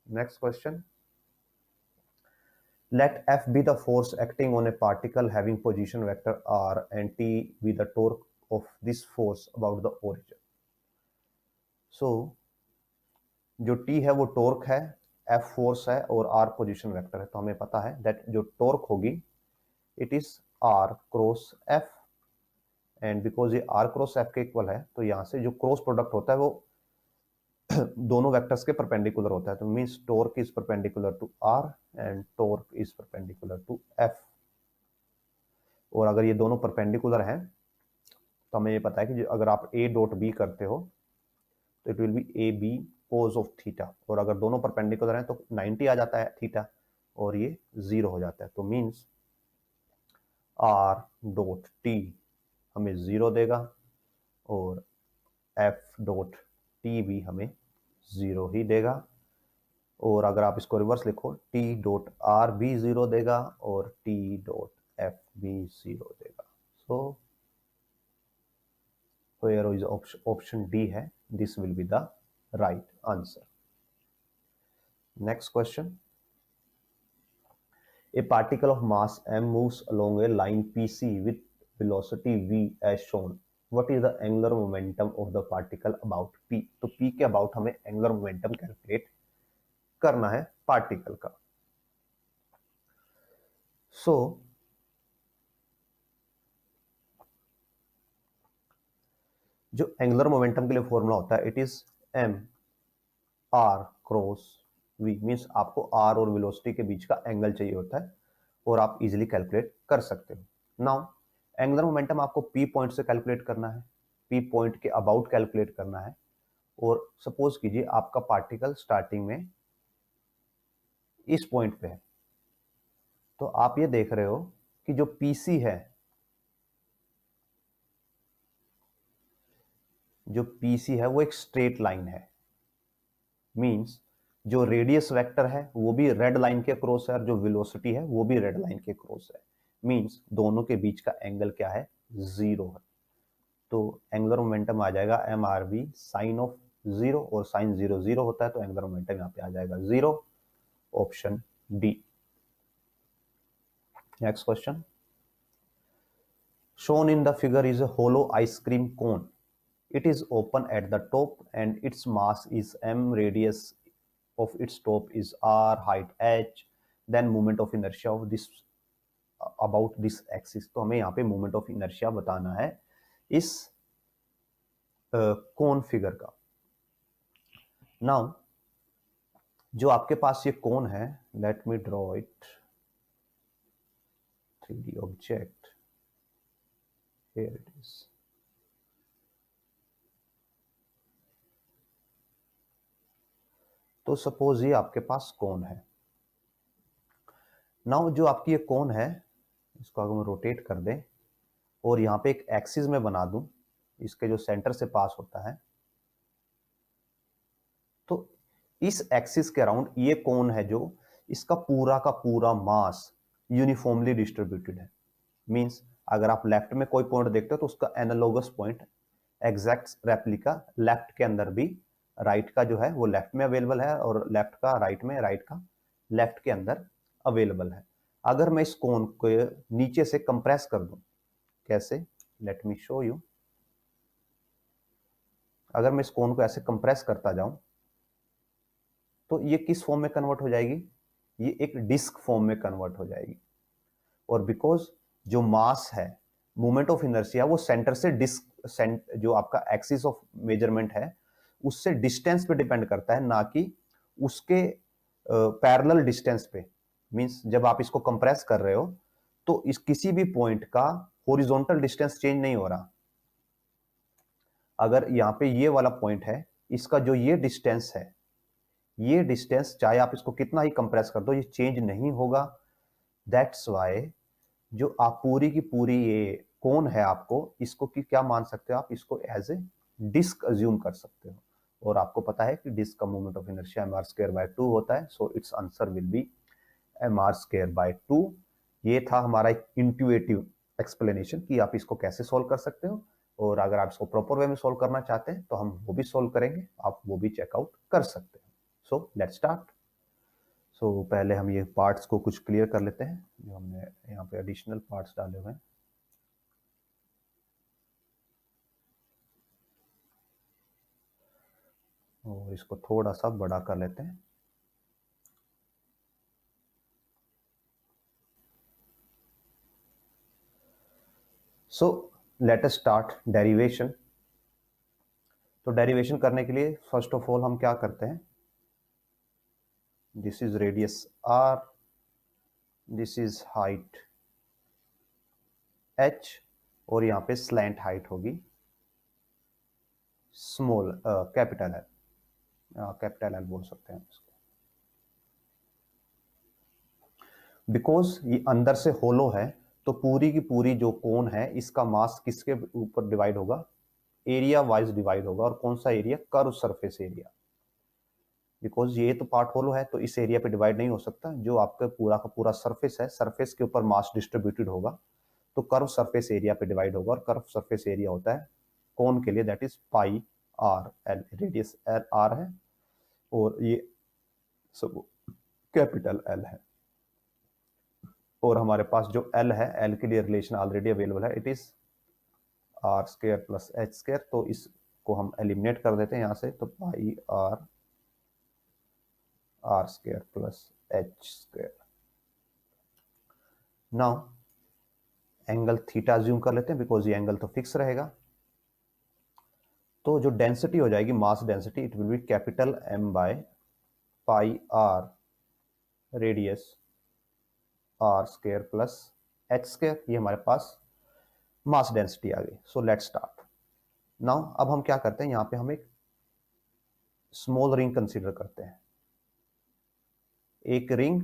A: Next question. Let F be the force acting on a particle having position vector r and T be the torque of this force about the origin. So जो T है वो torque है, F force है और are position vector है. तो हमें पता है दैट जो टॉर्क होगी it is are cross F, and because ये आर क्रॉस एफ के इक्वल है, तो यहां से जो क्रॉस प्रोडक्ट होता है वो दोनों वेक्टर्स के परपेंडिकुलर होता है. तो means torque is perpendicular to R and torque is perpendicular to F. और अगर ये दोनों परपेंडिकुलर हैं तो हमें ये पता है कि अगर आप ए डॉट बी करते हो तो it will be A B cos of theta, और अगर दोनों परपेंडिकुलर हैं तो 90 आ जाता है थीटा और ये 0 हो जाता है. तो मींस आर डॉट टी हमें 0 देगा और एफ डॉट टी भी हमें 0 ही देगा। और अगर आप इसको रिवर्स लिखो, टी डॉट आर भी 0 देगा और टी डॉट एफ भी 0 देगा। सो here is option D है, this will be the right answer. Next question. A particle of mass m moves along a line PC with velocity v as shown. What is the angular momentum of the particle about p? तो p के about हमें angular momentum calculate करना है particle का। So जो angular momentum के लिए formula होता है, it is m r cross v, means आपको r और वेलोसिटी के बीच का एंगल चाहिए होता है और आप इजीली कैलकुलेट कर सकते हो। नाउ एंगुलर मोमेंटम आपको p पॉइंट से कैलकुलेट करना है, p पॉइंट के अबाउट कैलकुलेट करना है। और सपोज कीजिए आपका पार्टिकल स्टार्टिंग में इस पॉइंट पे है, तो आप ये देख रहे हो कि जो pc है, जो pc है वो एक स्ट्रेट लाइन है। मींस जो रेडियस वेक्टर है वो भी रेड लाइन के क्रॉस है और जो वेलोसिटी है वो भी रेड लाइन के क्रॉस है। मींस दोनों के बीच का एंगल क्या है, 0 है। तो एंगुलर मोमेंटम आ जाएगा M R B sine of 0, और साइन 0 0 होता है, तो एंगुलर मोमेंटम यहाँ पे आ जाएगा 0, option D. Next question. shown in the figure is a hollow ice cream cone. It is open at the top and its mass is m, radius of its top is r, height h, then moment of inertia of this about this axis। तो हमें यहाँ पे moment of inertia बताना है इस कोन figure का। Now जो आपके पास ये कोन है, let me draw it 3D object, here it is। तो सपोज ये आपके पास कोन है। नाउ जो आपकी ये कोन है, इसको अगर हम रोटेट कर दें और यहाँ पे एक एक्सिस में बना दूं, इसके जो सेंटर से पास होता है, तो इस एक्सिस के अराउंड ये कोन है, जो इसका पूरा का पूरा मास यूनिफॉर्मली डिस्ट्रीब्यूटेड है। मींस अगर आप लेफ्ट में कोई पॉइंट देखते हो तो उसका analogous point exact replica left के अंदर भी, राइट का जो है वो लेफ्ट में अवेलेबल है और लेफ्ट का राइट में, राइट का लेफ्ट के अंदर अवेलेबल है। अगर मैं इस कोन को नीचे से कंप्रेस कर दूं, कैसे, लेट मी शो यू। अगर मैं इस कोन को ऐसे कंप्रेस करता जाऊं तो ये किस फॉर्म में कन्वर्ट हो जाएगी, ये एक डिस्क फॉर्म में कन्वर्ट हो जाएगी। और बिकॉज जो मास है, मोमेंट ऑफ इनर्शिया, वो सेंटर से डिस्क, जो आपका एक्सिस ऑफ मेजरमेंट है उससे डिस्टेंस पे डिपेंड करता है, ना कि उसके पैरेलल डिस्टेंस पे। मींस जब आप इसको कंप्रेस कर रहे हो तो इस किसी भी पॉइंट का हॉरिजॉन्टल डिस्टेंस चेंज नहीं हो रहा। अगर यहाँ पे ये वाला पॉइंट है, इसका जो ये डिस्टेंस है, ये डिस्टेंस चाहे आप इसको कितना ही कंप्रेस कर दो, ये चेंज नहीं होगा। दैट्स वाई जो आप पूरी की पूरी ये कोन है, आपको इसको कि क्या मान सकते हो आप, इसको एज ए डिस्क अज्यूम कर सकते हो। और आपको पता है कि डिस्क का मोमेंट ऑफ इनर्शिया mr²/2 होता है। So it's answer will be mr²/2। ये था हमारा एक इंट्यूटिव एक्सप्लेनेशन कि आप इसको कैसे सोल्व कर सकते हो, और अगर आप इसको प्रॉपर वे में सोल्व करना चाहते हैं तो हम वो भी सोल्व करेंगे, आप वो भी चेकआउट कर सकते हैं। सो लेट्स स्टार्ट। सो पहले हम ये पार्ट्स को कुछ क्लियर कर लेते हैं, जो हमने यहाँ पे एडिशनल पार्ट्स डाले हुए हैं। और इसको थोड़ा सा बड़ा कर लेते हैं। सो लेट अस स्टार्ट डेरिवेशन। तो डेरिवेशन करने के लिए फर्स्ट ऑफ ऑल हम क्या करते हैं, this is radius r, this is height h, और यहाँ पे स्लैंट हाइट होगी small capital L, capital L बोल सकते हैं इसको। बिकॉज ये अंदर से होलो है तो पूरी की पूरी जो कोन है इसका मास किसके ऊपर डिवाइड होगा, एरिया वाइज डिवाइड होगा। और कौन सा area, curve surface area, because ये तो पार्ट होलो है तो इस एरिया पे डिवाइड नहीं हो सकता। जो आपका पूरा का पूरा सरफेस है, सरफेस के ऊपर मास डिस्ट्रीब्यूटेड होगा तो कर्व सरफेस एरिया पे डिवाइड होगा। और कर्व सरफेस एरिया होता है कोन के लिए, that is pi R L, radius L R है और ये सब कैपिटल एल है। और हमारे पास जो एल है, एल के लिए रिलेशन ऑलरेडी अवेलेबल है, it is R square plus H square. तो इसको हम एलिमिनेट कर देते हैं यहां से, तो pi are are square plus H square. Now angle theta assume कर लेते हैं बिकॉज ये एंगल तो फिक्स रहेगा। तो जो डेंसिटी हो जाएगी, mass density, it will be capital M by pi R radius R square plus H square. ये हमारे पास मास डेंसिटी आ गई। So let's start now. अब हम क्या करते हैं, यहां पे हम एक स्मॉल रिंग कंसीडर करते हैं। एक रिंग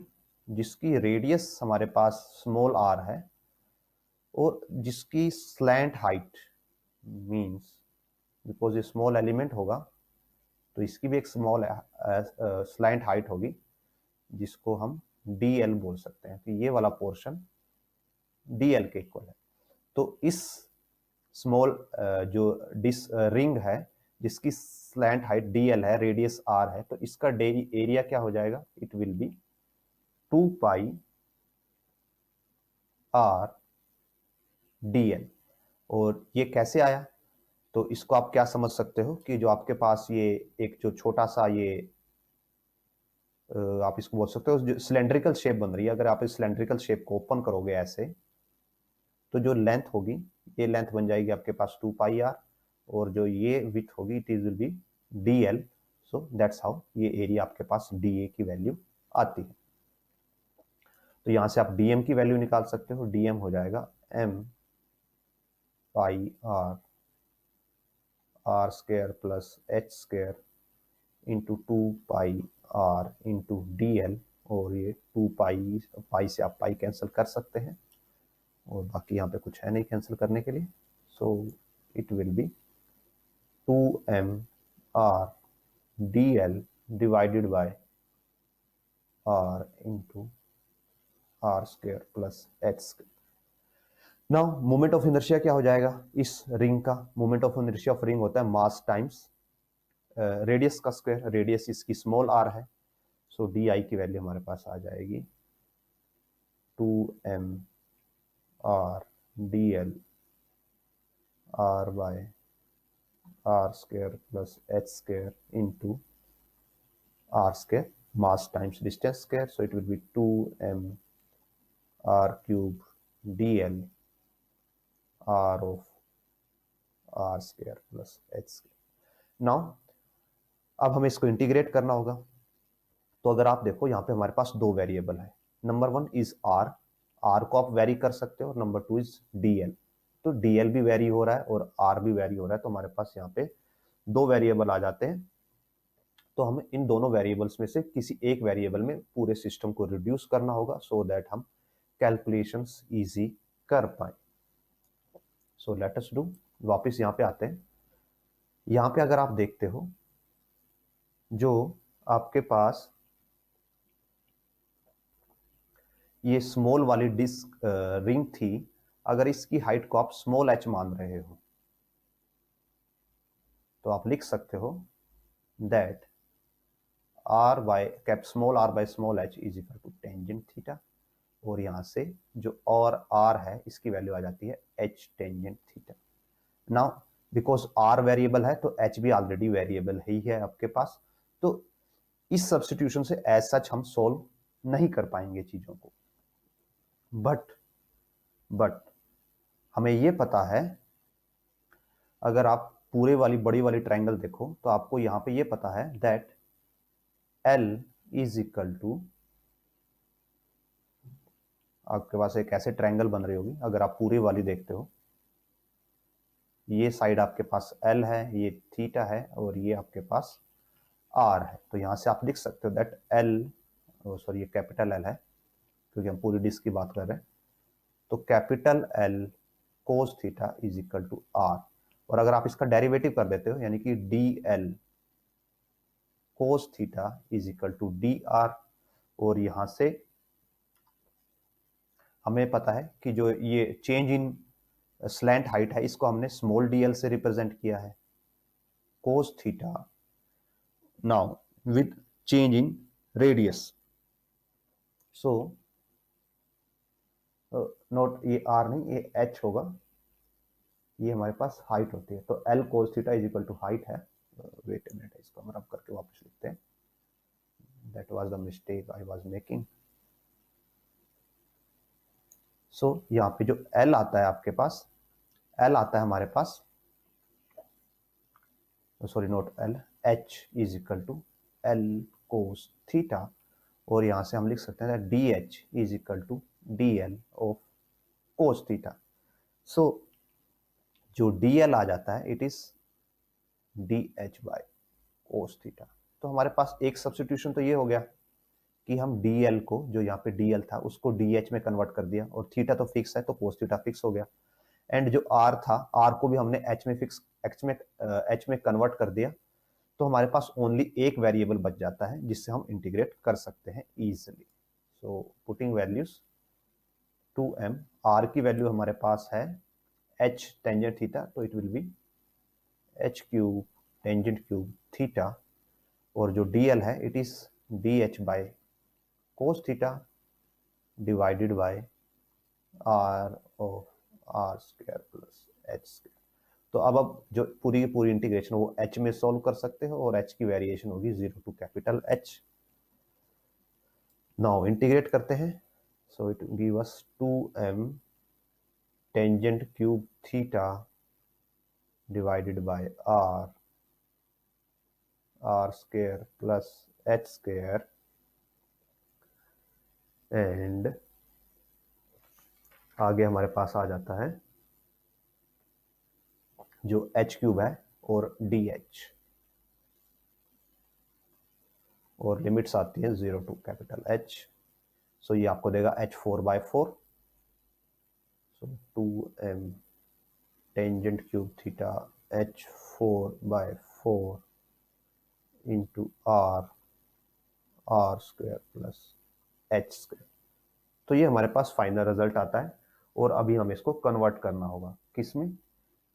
A: जिसकी रेडियस हमारे पास स्मॉल आर है और जिसकी स्लैंट हाइट मींस, बिकॉज ये स्मॉल एलिमेंट होगा तो इसकी भी एक स्मॉल स्लैंट हाइट होगी जिसको हम डी एल बोल सकते हैं। कि ये वाला पोर्शन डी एल के इक्वल है। तो इस स्मॉल जो डिस रिंग है जिसकी स्लैंट हाइट डी एल है, रेडियस आर है, तो इसका एरिया क्या हो जाएगा, it will B 2 pi R D L. और ये कैसे आया, तो इसको आप क्या समझ सकते हो कि जो आपके पास ये एक जो छोटा सा ये आप इसको बोल सकते हो जो सिलेंड्रिकल शेप बन रही है। अगर आप इस सिलेंड्रिकल शेप को ओपन करोगे ऐसे, तो जो लेंथ होगी, ये लेंथ बन जाएगी आपके पास 2 पाई आर, और जो ये विड्थ होगी it is will be D L. So that's how ये एरिया आपके पास डी ए की वैल्यू आती है। तो यहां से आप डीएम की वैल्यू निकाल सकते हो। डीएम हो जाएगा M pi are are square plus H square into 2 pi R into D L. और ये 2 पाई, पाई से आप पाई कैंसिल कर सकते हैं और बाकी यहाँ पे कुछ है नहीं कैंसिल करने के लिए। So it will be 2m r dl divided by r into R square plus H square. Now moment of inertia क्या हो जाएगा इस रिंग का, moment of inertia of ring होता है मास टाइम्स रेडियस का स्क्वायर। रेडियस इसकी small R है, सो डी आई की वैल्यू हमारे पास आ जाएगी 2m r dl r by R square plus H square into R square, mass times distance square. So it will be 2m r cube dl r of R square plus H square. Now अब हमें इसको integrate करना होगा। तो अगर आप देखो यहाँ पे हमारे पास दो वेरिएबल है, नंबर 1 इज आर, आर को आप वेरी कर सकते हो, और नंबर 2 इज डीएल। तो डीएल भी वेरी हो रहा है और आर भी वेरी हो रहा है, तो हमारे पास यहाँ पे दो वेरिएबल आ जाते हैं। तो हमें इन दोनों वेरिएबल्स में से किसी एक वेरिएबल में पूरे सिस्टम को रिड्यूस करना होगा सो दैट हम कैलकुलेशंस इजी कर पाए। सो लेट अस डू। वापस यहाँ पे आते हैं। यहाँ पे अगर आप देखते हो जो आपके पास ये स्मॉल वाली डिस्क रिंग थी, अगर इसकी हाइट को आप स्मॉल एच मान रहे हो तो आप लिख सकते हो that R by cap small R by small H is equal to tangent theta. और यहां से जो और आर है इसकी वैल्यू आ जाती है H tangent theta. Now because R variable है तो एच भी ऑलरेडी वेरिएबल ही है आपके पास, तो इस सब्स्टिट्यूशन से एज सच हम सोल्व नहीं कर पाएंगे चीजों को। बट हमें यह पता है, अगर आप पूरे वाली बड़ी वाली ट्रायंगल देखो तो आपको यहां पे ये पता है that L is equal to, आपके पास एक ऐसे ट्रायंगल बन रही होगी अगर आप पूरी वाली देखते हो, ये साइड आपके पास L है, ये थीटा है और ये आपके पास R है। तो यहां से आप लिख सकते हो दैट L, सॉरी ये कैपिटल L है क्योंकि हम पूरी डिस्क की बात कर रहे हैं, तो capital L cos theta is equal to R, और अगर आप इसका डेरिवेटिव कर देते हो यानी कि DL cos theta is equal to DR, और यहां से हमें पता है कि जो ये चेंज इन स्लैंट हाइट है इसको हमने स्मॉल dl से रिप्रेजेंट किया है, cos theta now with change in radius, so not ये r नहीं, ये h होगा, ये हमारे पास हाइट होती है, तो l cos theta is equal to height है। वेट अ मिनट, इसको हम रब करके वापस लिखते हैं, that was the mistake I was making. So यहाँ पे जो l आता है आपके पास, l आता है हमारे पास, sorry not l, h is equal to l cos theta, और यहां से हम लिख सकते हैं d h is equal to d l of cos theta. So जो डी एल आ जाता है it is d h by cos theta. तो हमारे पास एक सब्स्टिट्यूशन तो ये हो गया कि हम डी एल को, जो यहाँ पे डी एल था उसको डी एच में कन्वर्ट कर दिया, और थीटा तो फिक्स है तो कोस थीटा फिक्स हो गया, एंड जो आर था आर को भी हमने एच में फिक्स एच में कन्वर्ट कर दिया, तो हमारे पास ओनली एक वेरिएबल बच जाता है जिससे हम इंटीग्रेट कर सकते हैं easily. So putting values 2m, r की वैल्यू हमारे पास है h टेंजेंट थीटा, तो it will B h cube tangent cube theta, और जो dl है it is dh bye cos theta divided by r of r square plus h square. तो अब जो पूरी की पूरी इंटीग्रेशन वो h में सॉल्व कर सकते हो, और h की वेरिएशन होगी 0 to capital H। Now integrate करते हैं, so it give us 2m tangent cube theta divided by r square plus h square, and आगे हमारे पास आ जाता है जो h क्यूब है और dh, और लिमिट्स आती है 0 टू कैपिटल H। सो ये आपको देगा h4/4, सो 2m tangent cube theta h4/4 into r square plus h square. तो ये हमारे पास फाइनल रिजल्ट आता है, और अभी हमें इसको कन्वर्ट करना होगा किसमें,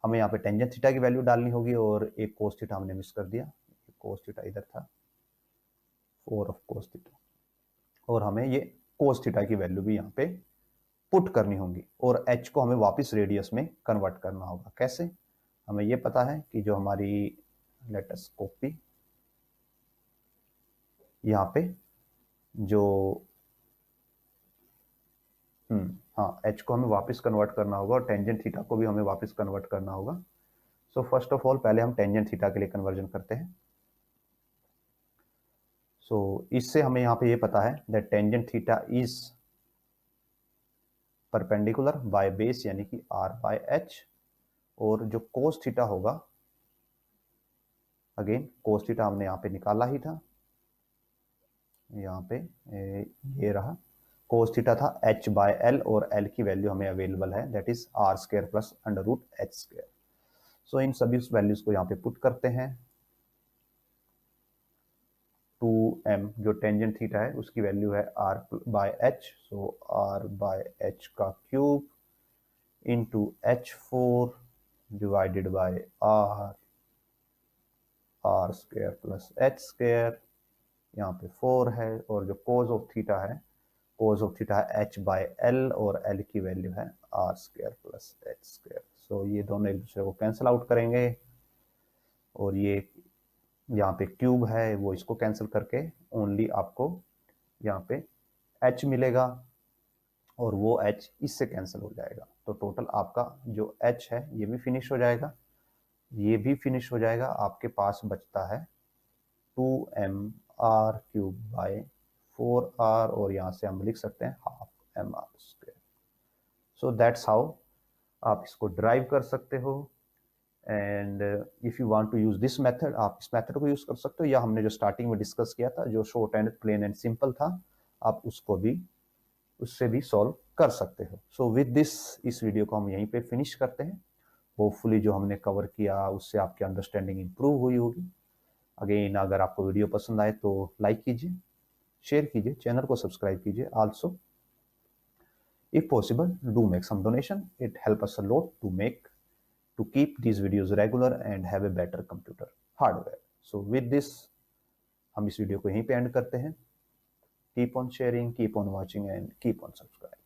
A: हमें यहाँ पे टेंजेंट थीटा की वैल्यू डालनी होगी, और एक कोस थीटा हमने मिस कर दिया, कोस थीटा इधर था, 4 ऑफ कोस थीटा, और हमें ये कोस थीटा की वैल्यू भी यहाँ पे पुट करनी होगी, और h को हमें वापस रेडियस में कन्वर्ट करना होगा। कैसे, हमें ये पता है कि जो हमारी लेट अस कॉपी यहाँ पे जो हाँ h को हमें वापस कन्वर्ट करना होगा, और टेंजेंट थीटा को भी हमें वापस कन्वर्ट करना होगा। सो फर्स्ट ऑफ ऑल पहले हम टेंजेंट थीटा के लिए कन्वर्जन करते हैं। सो इससे हमें यहाँ पे ये पता है that tangent theta is perpendicular by base यानी कि r/h, और जो कोस थीटा होगा, अगेन कोस थीटा हमने यहाँ पे निकाला ही था, यहाँ पे ये रहा कोस थीटा था h/l, और l की वैल्यू हमें अवेलेबल है that is r square plus under root h square. So इन सभी वैल्यूज को यहाँ पे पुट करते हैं, 2m जो टेंजेंट थीटा है उसकी वैल्यू है r/h, सो r/h का cube into h4 divided by r square plus h square, यहाँ पे 4 है, और जो कोस ऑफ थीटा है, कोस ऑफ थीटा है h/l, और l की वैल्यू है r square plus h square. So ये दोनों एक दूसरे को कैंसिल आउट करेंगे, और ये यहाँ पे क्यूब है वो इसको कैंसिल करके ओनली आपको यहाँ पे h मिलेगा, और वो h इससे कैंसिल हो जाएगा, तो टोटल आपका जो h है ये भी फिनिश हो जाएगा, ये भी फिनिश हो जाएगा, आपके पास बचता है 2mr क्यूब बाय 4r, और यहाँ से हम लिख सकते हैं half mr square. So that's how आप इसको ड्राइव कर सकते हो, and if you want to use this method, आप इस मेथड को यूज कर सकते हो, या हमने जो स्टार्टिंग में डिस्कस किया था जो short and plain and simple था, आप उसको भी उससे भी सॉल्व कर सकते हो। सो विद दिस इस वीडियो को हम यहीं पे फिनिश करते हैं। होपफुली जो हमने कवर किया उससे आपकी अंडरस्टैंडिंग इंप्रूव हुई होगी। अगेन अगर आपको वीडियो पसंद आए तो लाइक कीजिए, शेयर कीजिए, चैनल को सब्सक्राइब कीजिए। Also if possible do make some donation, it help us a lot to keep these videos regular and have a better computer hardware. So with this हम इस video को यहीं पे and करते हैं। Keep on sharing, keep on watching and keep on subscribe.